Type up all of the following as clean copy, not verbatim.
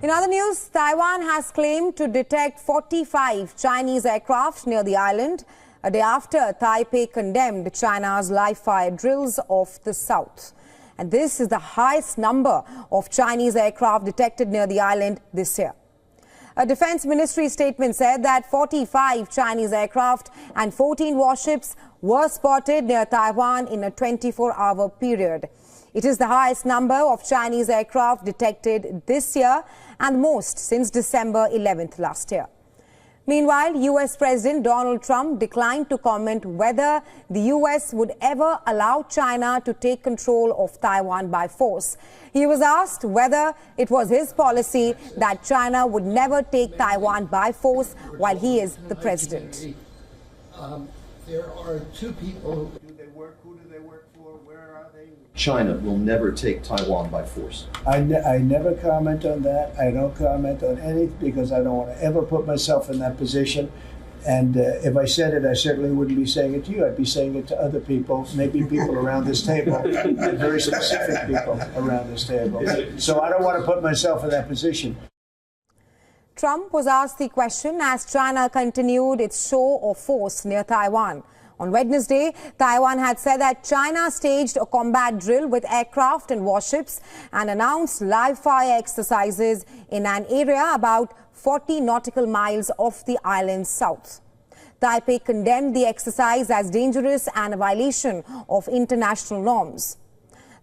In other news, Taiwan has claimed to detect 45 Chinese aircraft near the island, a day after Taipei condemned China's live-fire drills off the south. And this is the highest number of Chinese aircraft detected near the island this year. A Defense Ministry statement said that 45 Chinese aircraft and 14 warships were spotted near Taiwan in a 24-hour period. It is the highest number of Chinese aircraft detected this year and most since December 11th last year. Meanwhile, U.S. President Donald Trump declined to comment whether the U.S. would ever allow China to take control of Taiwan by force. He was asked whether it was his policy that China would never take Taiwan by force while he is the president. There are two people. Who do they work for? Where are they? China will never take Taiwan by force. I never comment on that. I don't comment on anything because I don't want to ever put myself in that position. And if I said it, I certainly wouldn't be saying it to you. I'd be saying it to other people, maybe people around this table, very specific people around this table. So I don't want to put myself in that position. Trump was asked the question as China continued its show of force near Taiwan. On Wednesday, Taiwan had said that China staged a combat drill with aircraft and warships and announced live-fire exercises in an area about 40 nautical miles off the island's south. Taipei condemned the exercise as dangerous and a violation of international norms.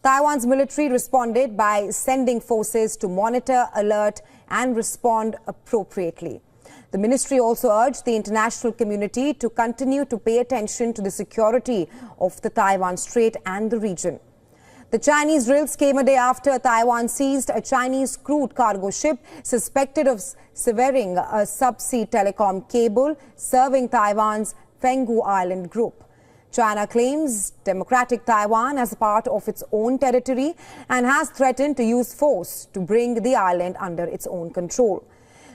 Taiwan's military responded by sending forces to monitor, alert, and respond appropriately. The ministry also urged the international community to continue to pay attention to the security of the Taiwan Strait and the region. The Chinese drills came a day after Taiwan seized a Chinese crude cargo ship suspected of severing a subsea telecom cable serving Taiwan's Penghu Island group. China claims democratic Taiwan as a part of its own territory and has threatened to use force to bring the island under its own control.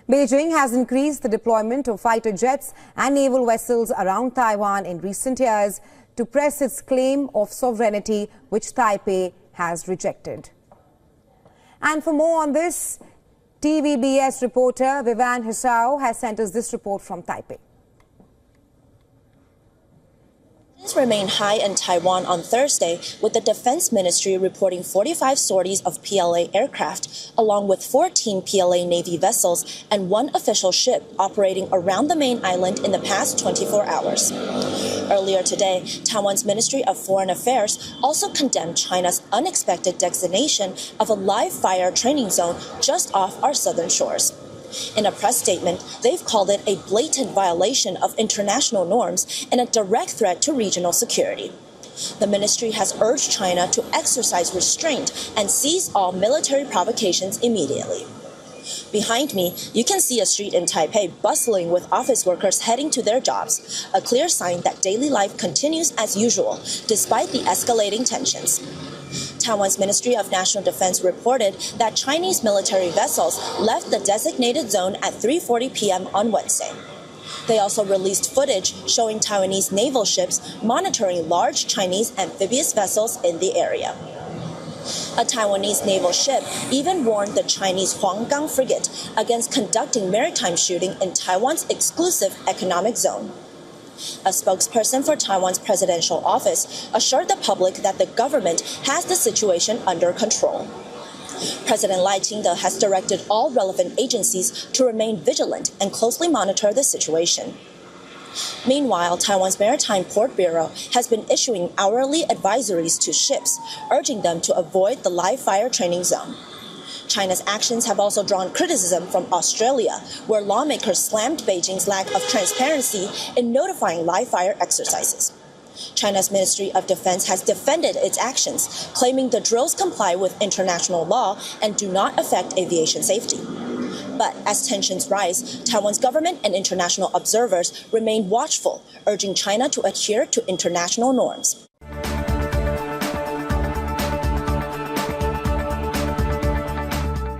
Beijing has increased the deployment of fighter jets and naval vessels around Taiwan in recent years to press its claim of sovereignty, which Taipei has rejected. And for more on this, TVBS reporter Vivian Hissao has sent us this report from Taipei. Remain high in Taiwan on Thursday, with the Defense Ministry reporting 45 sorties of PLA aircraft, along with 14 PLA Navy vessels and one official ship operating around the main island in the past 24 hours. Earlier today, Taiwan's Ministry of Foreign Affairs also condemned China's unexpected designation of a live-fire training zone just off our southern shores. In a press statement, they've called it a blatant violation of international norms and a direct threat to regional security. The ministry has urged China to exercise restraint and cease all military provocations immediately. Behind me, you can see a street in Taipei bustling with office workers heading to their jobs, a clear sign that daily life continues as usual, despite the escalating tensions. Taiwan's Ministry of National Defense reported that Chinese military vessels left the designated zone at 3:40 p.m. on Wednesday. They also released footage showing Taiwanese naval ships monitoring large Chinese amphibious vessels in the area. A Taiwanese naval ship even warned the Chinese Huanggang frigate against conducting maritime shooting in Taiwan's exclusive economic zone. A spokesperson for Taiwan's presidential office assured the public that the government has the situation under control. President Lai Ching-te has directed all relevant agencies to remain vigilant and closely monitor the situation. Meanwhile, Taiwan's Maritime Port Bureau has been issuing hourly advisories to ships, urging them to avoid the live-fire training zone. China's actions have also drawn criticism from Australia, where lawmakers slammed Beijing's lack of transparency in notifying live-fire exercises. China's Ministry of Defense has defended its actions, claiming the drills comply with international law and do not affect aviation safety. But as tensions rise, Taiwan's government and international observers remain watchful, urging China to adhere to international norms.